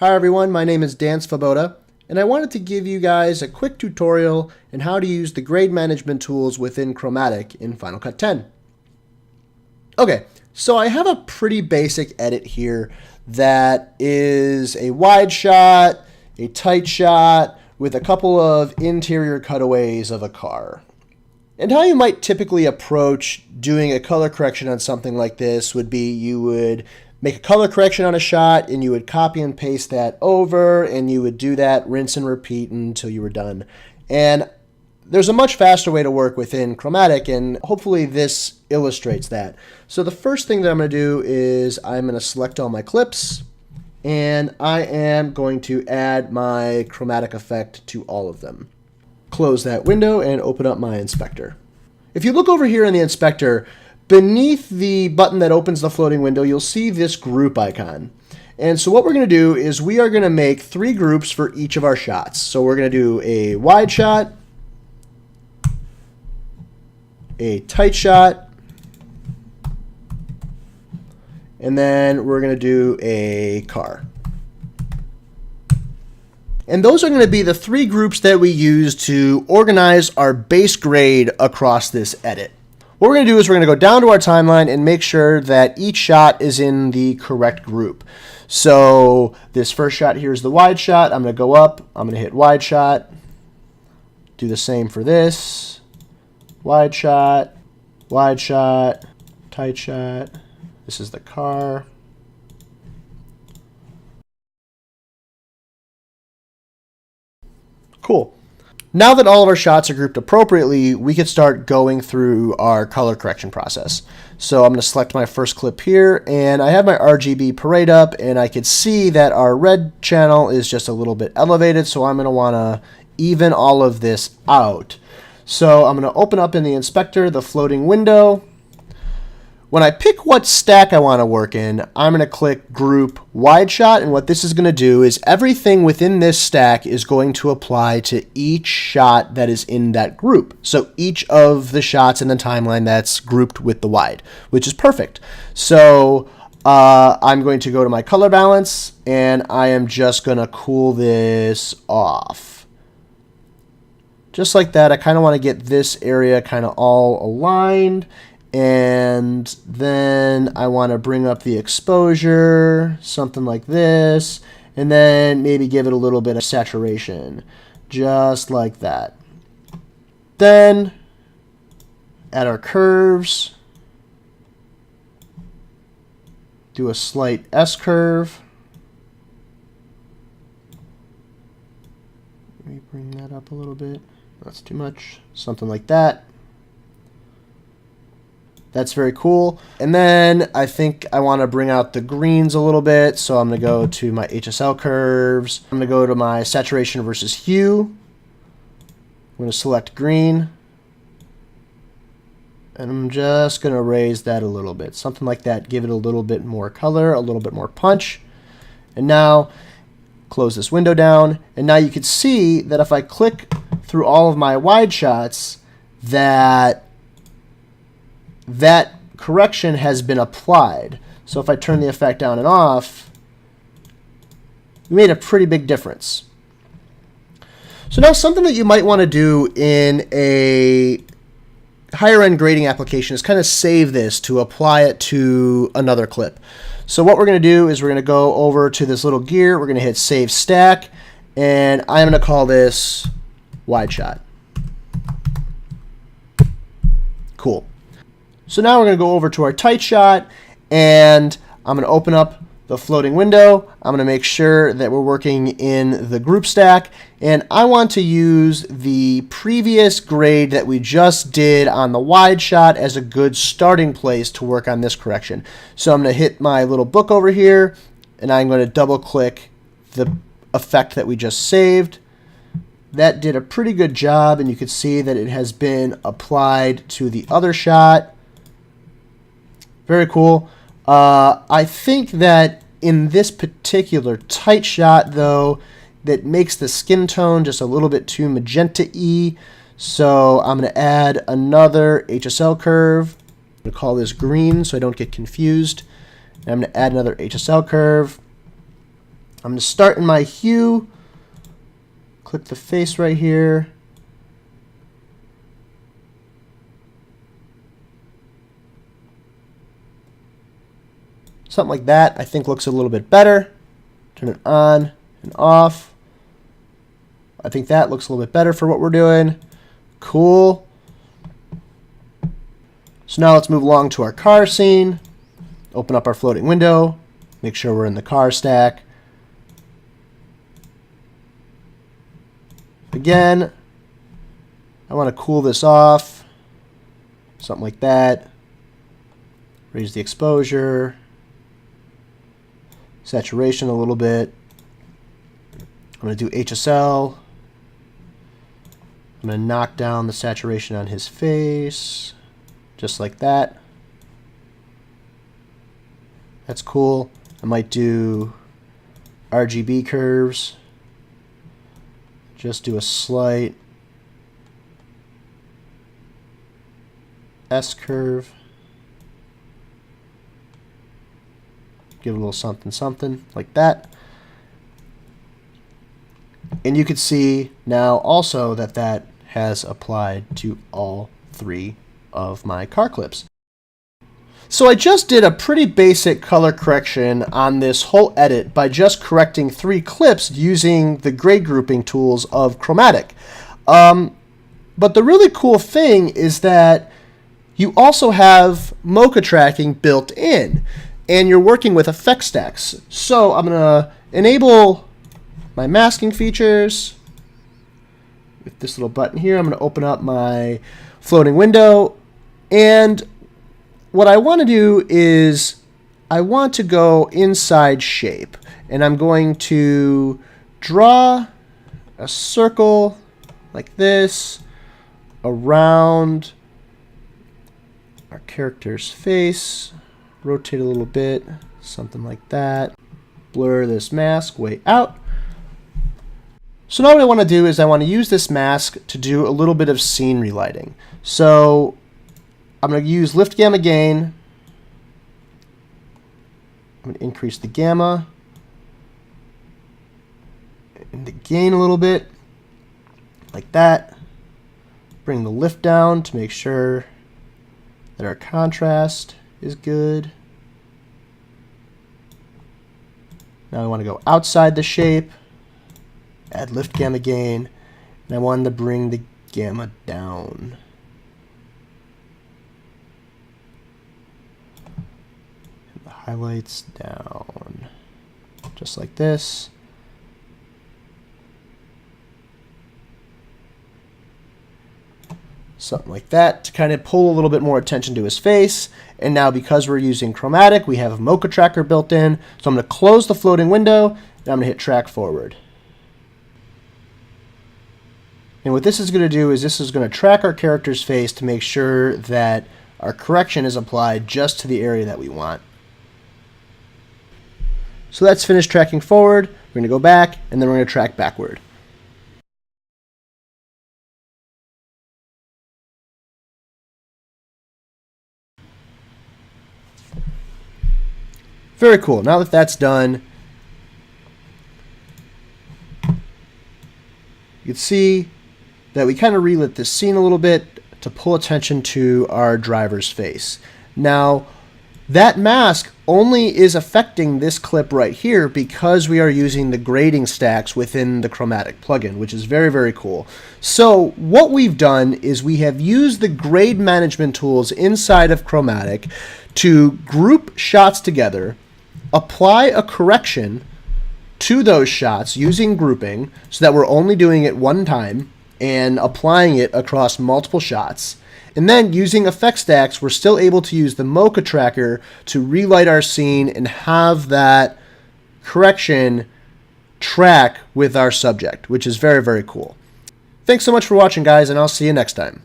Hi everyone, my name is Dan Svoboda, and I wanted to give you guys a quick tutorial on how to use the grade management tools within Chromatic in Final Cut 10. Okay, so I have a pretty basic edit here that is a wide shot, a tight shot, with a couple of interior cutaways of a car. And how you might typically approach doing a color correction on something like this would be you would make a color correction on a shot and you would copy and paste that over and you would do that, rinse and repeat until you were done. And there's a much faster way to work within Chromatic, and hopefully this illustrates that. So the first thing that I'm going to do is I'm going to select all my clips and I am going to add my chromatic effect to all of them. Close that window and open up my inspector. If you look over here in the inspector, beneath the button that opens the floating window, you'll see this group icon. And so what we're going to do is we are going to make 3 groups for each of our shots. So we're going to do a wide shot, a tight shot, and then we're going to do a car. And those are going to be the 3 groups that we use to organize our base grade across this edit. What we're going to do is we're going to go down to our timeline and make sure that each shot is in the correct group. So this first shot here is the wide shot. I'm going to go up. I'm going to hit wide shot. Do the same for this. Wide shot, tight shot. This is the car. Cool. Now that all of our shots are grouped appropriately, we can start going through our color correction process. So I'm going to select my first clip here, and I have my RGB parade up, and I can see that our red channel is just a little bit elevated, so I'm going to want to even all of this out. So I'm going to open up in the inspector the floating window. When I pick what stack I want to work in, I'm going to click Group Wide Shot, and what this is going to do is everything within this stack is going to apply to each shot that is in that group. So each of the shots in the timeline that's grouped with the wide, which is perfect. So I'm going to go to my color balance, and I am just going to cool this off. Just like that, I kind of want to get this area kind of all aligned. And then I want to bring up the exposure, something like this, and then maybe give it a little bit of saturation, just like that. Then add our curves, do a slight S curve. Let me bring that up a little bit. That's too much. Something like that. That's very cool. And then I think I want to bring out the greens a little bit. So I'm going to go to my HSL curves. I'm going to go to my saturation versus hue. I'm going to select green. And I'm just going to raise that a little bit. Something like that. Give it a little bit more color, a little bit more punch. And now close this window down. And now you can see that if I click through all of my wide shots, that correction has been applied. So if I turn the effect down and off, we made a pretty big difference. So now something that you might want to do in a higher end grading application is kind of save this to apply it to another clip. So what we're going to do is we're going to go over to this little gear. We're going to hit Save Stack, and I'm going to call this Wide Shot. Cool. So now we're going to go over to our tight shot, and I'm going to open up the floating window. I'm going to make sure that we're working in the group stack, and I want to use the previous grade that we just did on the wide shot as a good starting place to work on this correction. So I'm going to hit my little book over here, and I'm going to double click the effect that we just saved. That did a pretty good job, and you can see that it has been applied to the other shot. Very cool. I think that in this particular tight shot, though, that makes the skin tone just a little bit too magenta-y. So I'm going to add another HSL curve. I'm going to call this green so I don't get confused. And I'm going to add another HSL curve. I'm going to start in my hue, click the face right here. Something like that I think looks a little bit better. Turn it on and off. I think that looks a little bit better for what we're doing. Cool. So now let's move along to our car scene. Open up our floating window. Make sure we're in the car stack. Again, I want to cool this off. Something like that. Raise the exposure. Saturation a little bit. I'm going to do HSL. I'm going to knock down the saturation on his face. Just like that. That's cool. I might do RGB curves. Just do a slight S curve. Give it a little something something like that. And you can see now also that that has applied to all three of my car clips. So I just did a pretty basic color correction on this whole edit by just correcting 3 clips using the grade grouping tools of Chromatic. But the really cool thing is that you also have Mocha Tracking built in, and you're working with effect stacks. So I'm going to enable my masking features with this little button here. I'm going to open up my floating window, and what I want to do is I want to go inside shape, and I'm going to draw a circle like this around our character's face, rotate a little bit, something like that, blur this mask way out. So now what I want to do is I want to use this mask to do a little bit of scene relighting. So I'm going to use lift gamma gain. I'm going to increase the gamma and the gain a little bit, like that. Bring the lift down to make sure that our contrast is good. Now I want to go outside the shape, add lift gamma gain, and I want to bring the gamma down. Highlights down, just like this. Something like that to kind of pull a little bit more attention to his face. And now because we're using Chromatic, we have a Moko Tracker built in. So I'm going to close the floating window, and I'm going to hit track forward. And what this is going to do is this is going to track our character's face to make sure that our correction is applied just to the area that we want. So that's finished tracking forward. We're going to go back, and then we're going to track backward. Very cool. Now that that's done, you can see that we kind of relit this scene a little bit to pull attention to our driver's face. Now, that mask only is affecting this clip right here because we are using the grading stacks within the Chromatic plugin, which is very, very cool. So what we've done is we have used the grade management tools inside of Chromatic to group shots together, apply a correction to those shots using grouping so that we're only doing it one time and applying it across multiple shots. And then using effect stacks, we're still able to use the Mocha Tracker to relight our scene and have that correction track with our subject, which is very, very cool. Thanks so much for watching, guys, and I'll see you next time.